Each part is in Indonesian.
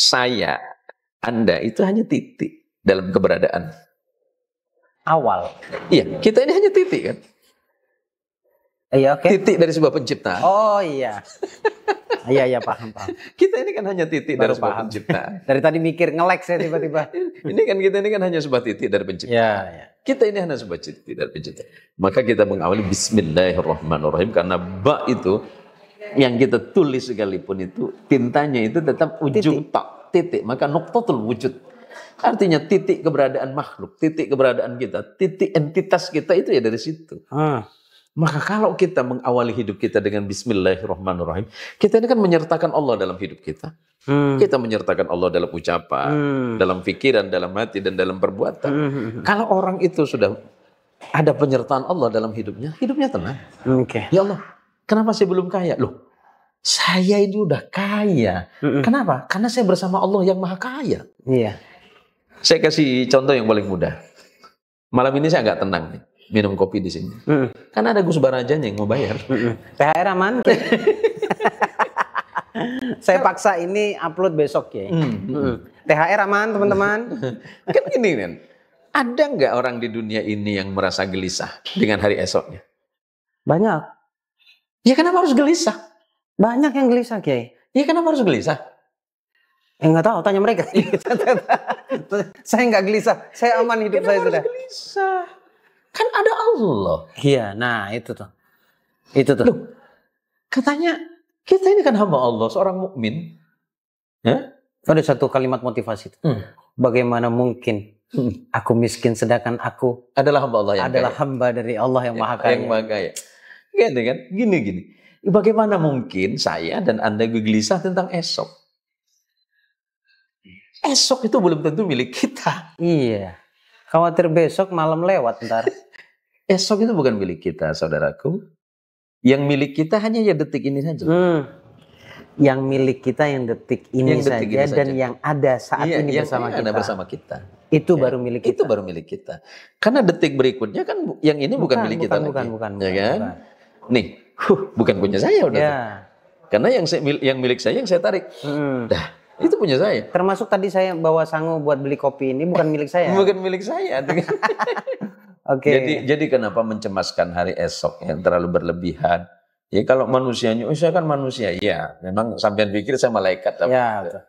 saya, Anda itu hanya titik dalam keberadaan. Awal. Iya, kita ini hanya titik kan. Iya, oke. Titik dari sebuah penciptaan. Oh iya. Iya paham. Kita ini kan hanya titik dari sebuah paham. penciptaan. Dari tadi mikir ngelek saya tiba-tiba. Kita ini kan hanya sebuah titik dari penciptaan. Ya. Kita ini hanya sebuah titik dari penciptaan. Maka kita mengawali Bismillahirrahmanirrahim karena ba itu yang kita tulis sekalipun itu tintanya itu tetap ujung tak titik. Maka nuqtatul wujud. Artinya titik keberadaan makhluk, titik keberadaan kita, titik entitas kita itu ya dari situ. Maka kalau kita mengawali hidup kita dengan Bismillahirrahmanirrahim, kita ini kan menyertakan Allah dalam hidup kita. Kita menyertakan Allah dalam ucapan, dalam pikiran, dalam hati, dan dalam perbuatan. Kalau orang itu sudah ada penyertaan Allah dalam hidupnya tenang. Ya Allah, kenapa saya belum kaya? Loh, saya ini udah kaya. Kenapa? Karena saya bersama Allah yang maha kaya. Iya. Saya kasih contoh yang paling mudah. Malam ini saya agak tenang nih. Minum kopi di sini. Karena ada Gus Barajanya yang mau bayar. THR aman. Saya paksa ini upload besok ya. THR aman teman-teman. Kan gini kan. Ada nggak orang di dunia ini yang merasa gelisah dengan hari esoknya? Banyak. Ya kenapa harus gelisah? Banyak yang gelisah Kiai. Ya kenapa harus gelisah? Nggak tahu, tanya mereka. Saya nggak gelisah. Saya aman hidup saya sudah. Gelisah? Kan ada Allah. Iya, nah itu tuh. Loh, katanya kita ini kan hamba Allah, seorang mukmin. Ada satu kalimat motivasi itu. Bagaimana mungkin aku miskin sedangkan aku adalah hamba Allah yang adalah kaya. Hamba dari Allah yang maha kaya. Yang maha kaya. Gini kan, gini. Bagaimana mungkin saya dan Anda gelisah tentang esok? Esok itu belum tentu milik kita. Iya. Khawatir besok malam lewat ntar. Esok itu bukan milik kita, saudaraku. Yang milik kita hanya ya detik ini saja. Yang milik kita yang detik ini saja dan yang ada saat ini bersama kita. Itu baru milik kita. Itu baru milik kita. Karena detik berikutnya kan yang ini bukan milik kita lagi. Bukan. Nih, bukan punya saya udah. Ya. Karena yang milik saya yang saya tarik. Dah. Itu punya saya. Termasuk tadi saya bawa sangu buat beli kopi ini bukan milik saya. Bukan milik saya. Oke. Jadi kenapa mencemaskan hari esok yang terlalu berlebihan? Ya kalau manusianya, saya kan manusia. Ya, memang sampean pikir saya malaikat. Ya, betul.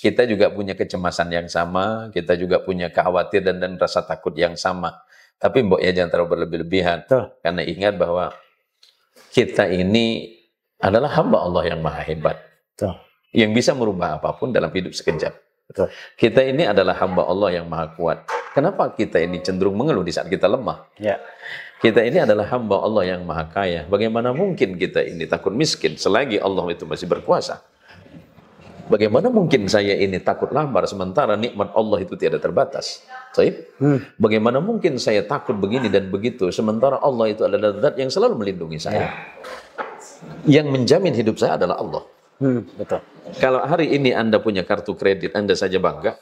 Kita juga punya kecemasan yang sama, kita juga punya kekhawatiran dan rasa takut yang sama. Tapi mbok ya jangan terlalu berlebih-lebihan. Karena ingat bahwa kita ini adalah hamba Allah yang maha hebat. Betul. Yang bisa merubah apapun dalam hidup sekejap. Betul. Kita ini adalah hamba Allah yang maha kuat. Kenapa kita ini cenderung mengeluh di saat kita lemah? Ya. Kita ini adalah hamba Allah yang maha kaya. Bagaimana mungkin kita ini takut miskin selagi Allah itu masih berkuasa? Bagaimana mungkin saya ini takut lapar sementara nikmat Allah itu tiada terbatas? Bagaimana mungkin saya takut begini dan begitu sementara Allah itu adalah zat yang selalu melindungi saya? Yang menjamin hidup saya adalah Allah. Betul. Kalau hari ini Anda punya kartu kredit, Anda saja bangga.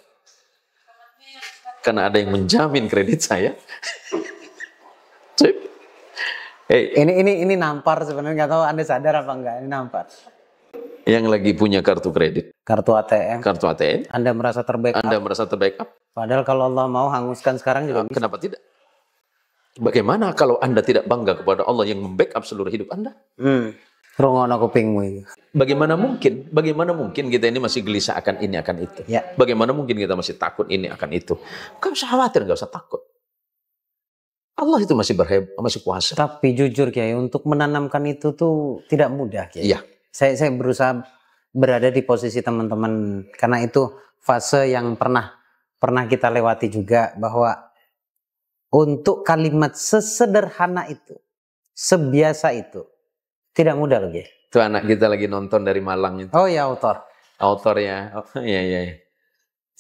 Karena ada yang menjamin kredit saya. Ini nampar sebenarnya, nggak tahu Anda sadar apa enggak, ini nampar. Yang lagi punya kartu kredit. Kartu ATM. Anda merasa terbackup. Padahal kalau Allah mau hanguskan sekarang juga bisa. Kenapa tidak? Bagaimana kalau Anda tidak bangga kepada Allah yang membackup seluruh hidup Anda? Rongona kupingmu itu. Bagaimana mungkin kita ini masih gelisah akan ini akan itu? Ya. Bagaimana mungkin kita masih takut ini akan itu? Gak usah khawatir, gak usah takut. Allah itu masih masih kuasa. Tapi jujur Kiai, untuk menanamkan itu tuh tidak mudah Kiai. Iya. Saya berusaha berada di posisi teman-teman karena itu fase yang pernah kita lewati juga, bahwa untuk kalimat sesederhana itu, sebiasa itu tidak mudah loh Kiai. Itu anak kita lagi nonton dari Malang itu. Oh ya, autor ya. Oh iya.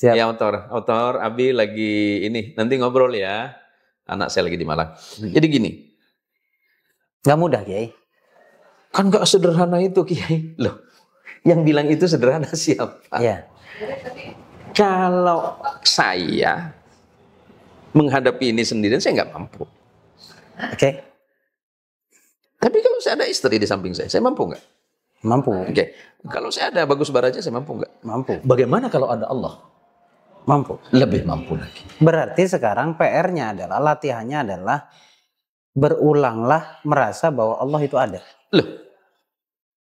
Siap. Ya autor Abi lagi ini nanti ngobrol ya. Anak saya lagi di Malang. Jadi gini. Gak mudah Kiai. Kan gak sederhana itu Kiai. Loh, yang bilang itu sederhana siapa? Iya. Kalau saya menghadapi ini sendirian saya nggak mampu. Oke. Tapi kalau saya ada istri di samping saya mampu nggak? Mampu. Oke. Kalau saya ada Bagus Baraja, saya mampu nggak? Mampu. Bagaimana kalau ada Allah? Mampu. Lebih mampu lagi. Berarti sekarang PR-nya adalah, latihannya adalah berulanglah merasa bahwa Allah itu ada. Loh,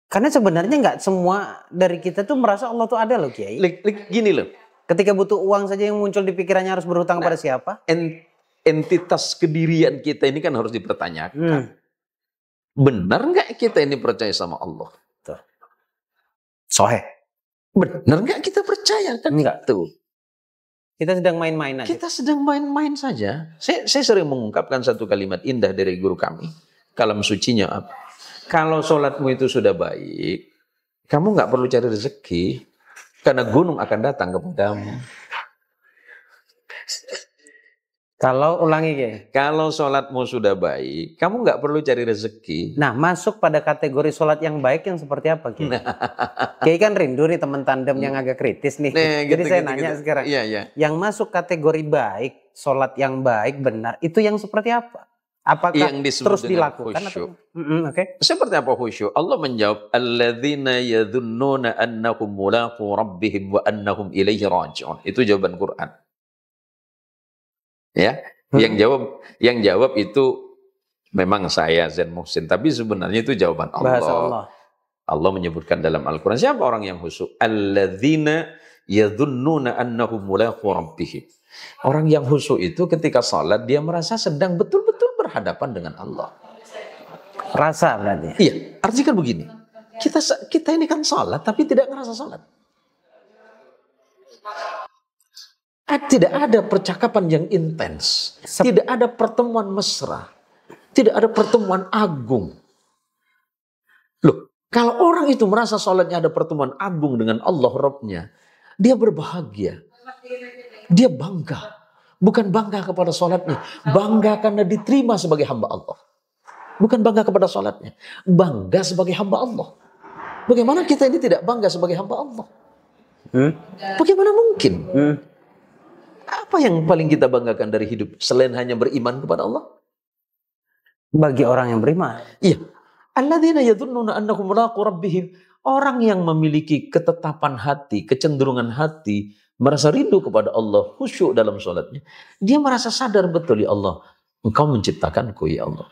Karena sebenarnya nggak semua dari kita tuh merasa Allah tuh ada loh Kiai. gini loh. Ketika butuh uang saja yang muncul di pikirannya harus berhutang pada siapa? Entitas kedirian kita ini kan harus dipertanyakan. Benar nggak kita ini percaya sama Allah? Tuh. Sohe. Benar nggak kita percaya kan? Enggak. Tuh. Kita sedang main-main aja. Kita sedang main-main saja. Saya sering mengungkapkan satu kalimat indah dari guru kami. Kalam sucinya apa? Kalau sholatmu itu sudah baik, kamu nggak perlu cari rezeki. Karena gunung akan datang kepadamu. Kalau ulangi Kiai. Kalau sholatmu sudah baik, kamu nggak perlu cari rezeki. Nah, masuk pada kategori sholat yang baik yang seperti apa Kiai? Kiai kan rindu nih teman tandem yang agak kritis nih. Jadi saya nanya sekarang. Iya, iya. Yang masuk kategori baik, sholat yang baik, benar, itu yang seperti apa? Apakah Yang disebut terus dengan dilakukan khusyuk. atau oke? Seperti apa khusyuk? Allah menjawab, alladzina yadhunnuna annahum mulaqu rabbihim wa annahum ilaihi raji'un. Itu jawaban Quran. Ya, yang jawab itu memang saya Zain Muhsin, tapi sebenarnya itu jawaban Allah. Bahasa Allah. Allah menyebutkan dalam Al-Quran, siapa orang yang khusyuk? Alladzina yadhunnuna annahum mulaqu rabbihim. Orang yang khusyuk itu ketika salat dia merasa sedang betul-betul berhadapan dengan Allah. Rasa berarti. Iya, artinya kan begini. Kita ini kan salat tapi tidak ngerasa salat. Tidak ada percakapan yang intens. Tidak ada pertemuan mesra. Tidak ada pertemuan agung. Loh, kalau orang itu merasa sholatnya ada pertemuan agung dengan Allah Rabbnya, dia berbahagia. Dia bangga. Bukan bangga kepada sholatnya. Bangga karena diterima sebagai hamba Allah. Bukan bangga kepada sholatnya. Bangga sebagai hamba Allah. Bagaimana kita ini tidak bangga sebagai hamba Allah? Bagaimana mungkin? Apa yang paling kita banggakan dari hidup selain hanya beriman kepada Allah? Bagi orang yang beriman. Iya. Alladzina yadhunnuna annahum mulaqu rabbihim. Orang yang memiliki ketetapan hati, kecenderungan hati, merasa rindu kepada Allah, khusyuk dalam sholatnya. Dia merasa sadar betul, ya Allah, Engkau menciptakanku, ya Allah.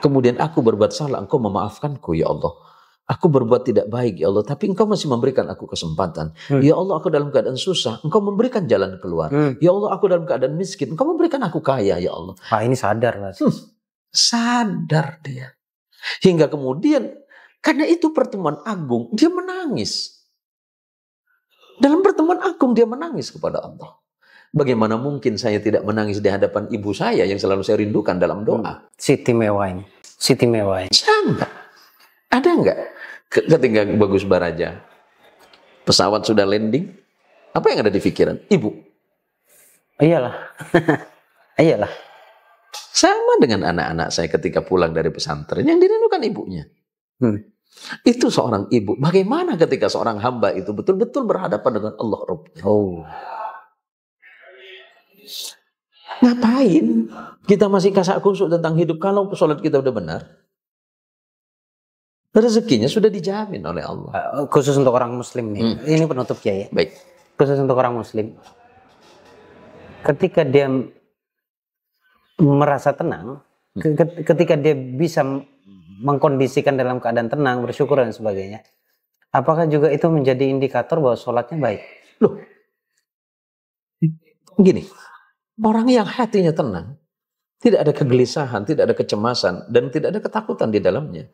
Kemudian aku berbuat salah, Engkau memaafkanku, ya Allah. Aku berbuat tidak baik, ya Allah, tapi Engkau masih memberikan aku kesempatan. Ya Allah, aku dalam keadaan susah, Engkau memberikan jalan keluar. Ya Allah, aku dalam keadaan miskin, Engkau memberikan aku kaya, ya Allah. Ini sadar lah. Sadar dia. Hingga kemudian, karena itu pertemuan agung, dia menangis. Dalam pertemuan agung, dia menangis kepada Allah. Bagaimana mungkin saya tidak menangis di hadapan ibu saya yang selalu saya rindukan dalam doa? Siti mewah ini. Siti mewah ini. Sangat. Ada enggak? Ketika Bagus Baraja, pesawat sudah landing, apa yang ada di pikiran? Ibu. Iyalah. Iyalah. Sama dengan anak-anak saya ketika pulang dari pesantren, yang dirindukan ibunya. Itu seorang ibu. Bagaimana ketika seorang hamba itu betul-betul berhadapan dengan Allah Rabbnya? Ngapain kita masih kasak kusuk tentang hidup kalau sholat kita udah benar? Rezekinya sudah dijamin oleh Allah. Khusus untuk orang muslim nih. Ini penutup ya. Baik. Khusus untuk orang muslim. Ketika dia merasa tenang, ketika dia bisa mengkondisikan dalam keadaan tenang, bersyukur dan sebagainya, apakah juga itu menjadi indikator bahwa sholatnya baik? Loh, gini, orang yang hatinya tenang, tidak ada kegelisahan, tidak ada kecemasan, dan tidak ada ketakutan di dalamnya,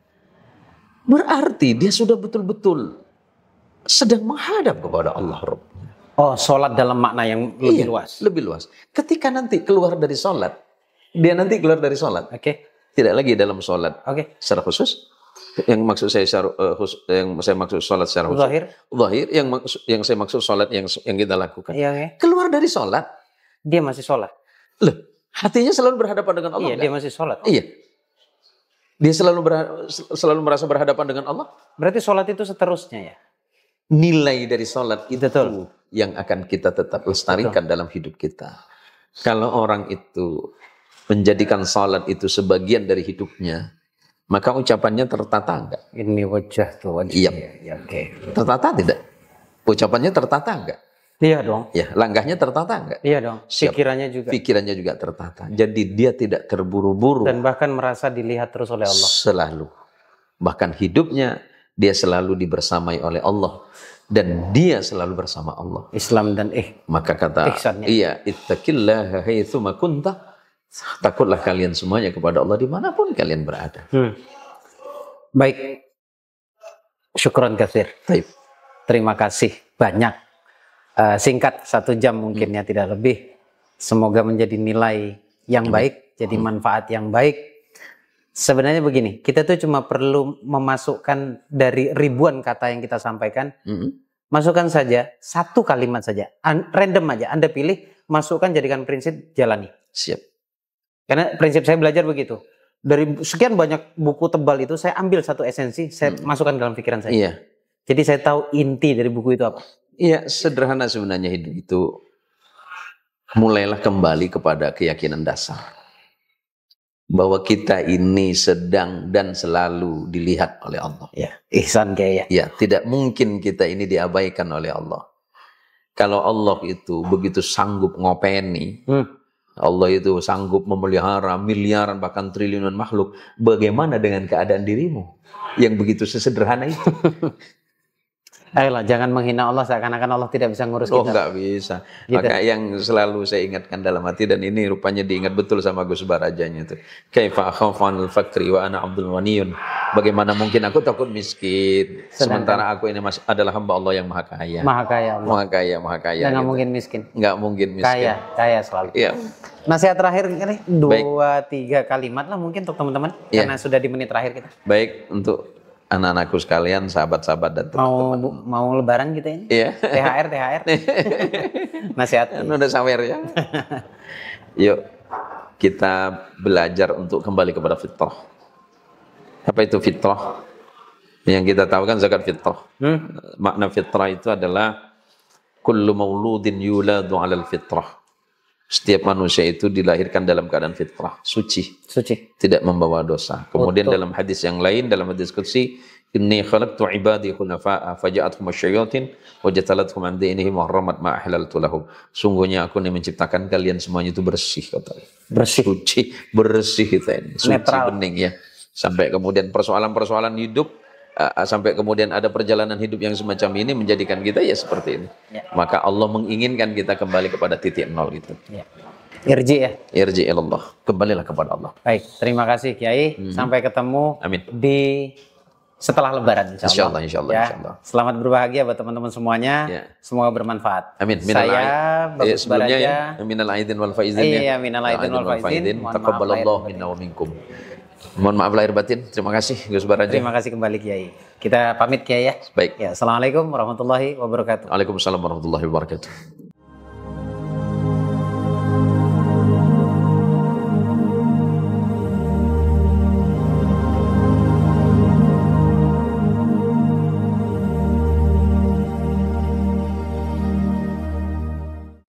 berarti dia sudah betul-betul sedang menghadap kepada Allah Rabbnya. Oh, sholat dalam makna yang lebih luas. Lebih luas. Ketika nanti keluar dari sholat, dia nanti keluar dari sholat. Oke. Tidak lagi dalam sholat. Oke. Secara khusus. Yang maksud saya yang saya maksud sholat secara khusus. Zahir. Yang saya maksud sholat yang kita lakukan. Iya. Keluar dari sholat, dia masih sholat. Loh, hatinya selalu berhadapan dengan Allah. Iya, dia masih sholat. Iya. Dia selalu merasa berhadapan dengan Allah. Berarti sholat itu seterusnya ya? Nilai dari sholat itu betul yang akan kita tetap lestarikan dalam hidup kita. Kalau orang itu menjadikan sholat itu sebagian dari hidupnya, maka ucapannya tertata enggak? Ini wajah tuh wajah. Iya. Ya, oke. Tertata tidak? Ucapannya tertata enggak? Iya dong. Ya, langkahnya tertata enggak? Iya dong. Siap. Pikirannya juga. Pikirannya juga tertata. Jadi dia tidak terburu-buru. Dan bahkan merasa dilihat terus oleh Allah. Selalu. Bahkan hidupnya dia selalu dibersamai oleh Allah. Dan dia selalu bersama Allah. Islam dan Maka kata, ihsannya. iya, ittaqillaha haitsuma kunta. Takutlah kalian semuanya kepada Allah dimanapun kalian berada. Baik. Syukron katsir. Baik. Terima kasih banyak. Singkat 1 jam mungkin ya, tidak lebih. Semoga menjadi nilai yang baik, jadi manfaat yang baik. Sebenarnya begini, kita tuh cuma perlu memasukkan dari ribuan kata yang kita sampaikan, masukkan saja 1 kalimat saja, random aja, Anda pilih, masukkan, jadikan prinsip, jalani. Siap. Karena prinsip saya belajar begitu. Dari sekian banyak buku tebal itu, saya ambil 1 esensi, saya masukkan dalam pikiran saya. Iya. Jadi saya tahu inti dari buku itu apa. Iya, sederhana sebenarnya hidup itu. Mulailah kembali kepada keyakinan dasar. Bahwa kita ini sedang dan selalu dilihat oleh Allah. Ya, ihsan kayak ya. Ya, tidak mungkin kita ini diabaikan oleh Allah. Kalau Allah itu begitu sanggup ngopeni, Allah itu sanggup memelihara miliaran bahkan triliunan makhluk, bagaimana dengan keadaan dirimu yang begitu sesederhana itu? Ayolah, jangan menghina Allah seakan-akan Allah tidak bisa ngurus kita. Oh, nggak bisa. Gitu. Maka yang selalu saya ingatkan dalam hati, dan ini rupanya diingat betul sama Gus Barajanya itu. Kaifa akhafu anil fakri wa ana abdul waniyun. Bagaimana mungkin aku takut miskin, sementara aku ini adalah hamba Allah yang maha kaya. Maha kaya Allah. Maha kaya, maha kaya. Nggak gitu. mungkin miskin. Nggak mungkin miskin. Kaya selalu. Iya. Nasihat terakhir ini 2-3 kalimat lah mungkin untuk teman-teman, karena sudah di menit terakhir kita. Baik, untuk anak-anakku sekalian, sahabat-sahabat dan teman-teman. Mau lebaran gitu ya? Iya. THR. Nasihat. Udah sawer ya. Yuk, kita belajar untuk kembali kepada fitrah. Apa itu fitrah? Yang kita tahu kan zakat fitrah. Makna fitrah itu adalah kullu mauludin yuladu 'alal fitrah. Setiap manusia itu dilahirkan dalam keadaan fitrah, suci, tidak membawa dosa. Kemudian dalam hadis yang lain, dalam hadis qudsi, inni khalaqtu ibadi hunafa'a faja'atuhum asyayatin wajatalathum an dinihim wa haramat ma ahlaltu lahum. Sungguhnya aku ini menciptakan kalian semuanya itu bersih, katanya. Suci, bersih kita ini, suci, netral, bening ya. Sampai kemudian persoalan-persoalan hidup, sampai kemudian ada perjalanan hidup yang semacam ini menjadikan kita ya seperti ini. Maka Allah menginginkan kita kembali kepada titik nol itu. Irji ya. Irji ilallah, kembalilah kepada Allah. Baik, terima kasih Kiai. Sampai ketemu di setelah Lebaran insyaallah. Insyaallah. Selamat berbahagia buat teman-teman semuanya. Semoga bermanfaat. Amin. Saya Bagus Baraja. Minal aidin wal faizin. Iya, minal aidin wal faizin. Taqabbalallahu minna wa minkum. Mohon maaf lahir batin. Terima kasih Gus Baraja. Terima kasih kembali Kiai. Kita pamit Kiai ya. Baik. Ya, assalamualaikum warahmatullahi wabarakatuh. Waalaikumsalam warahmatullahi wabarakatuh.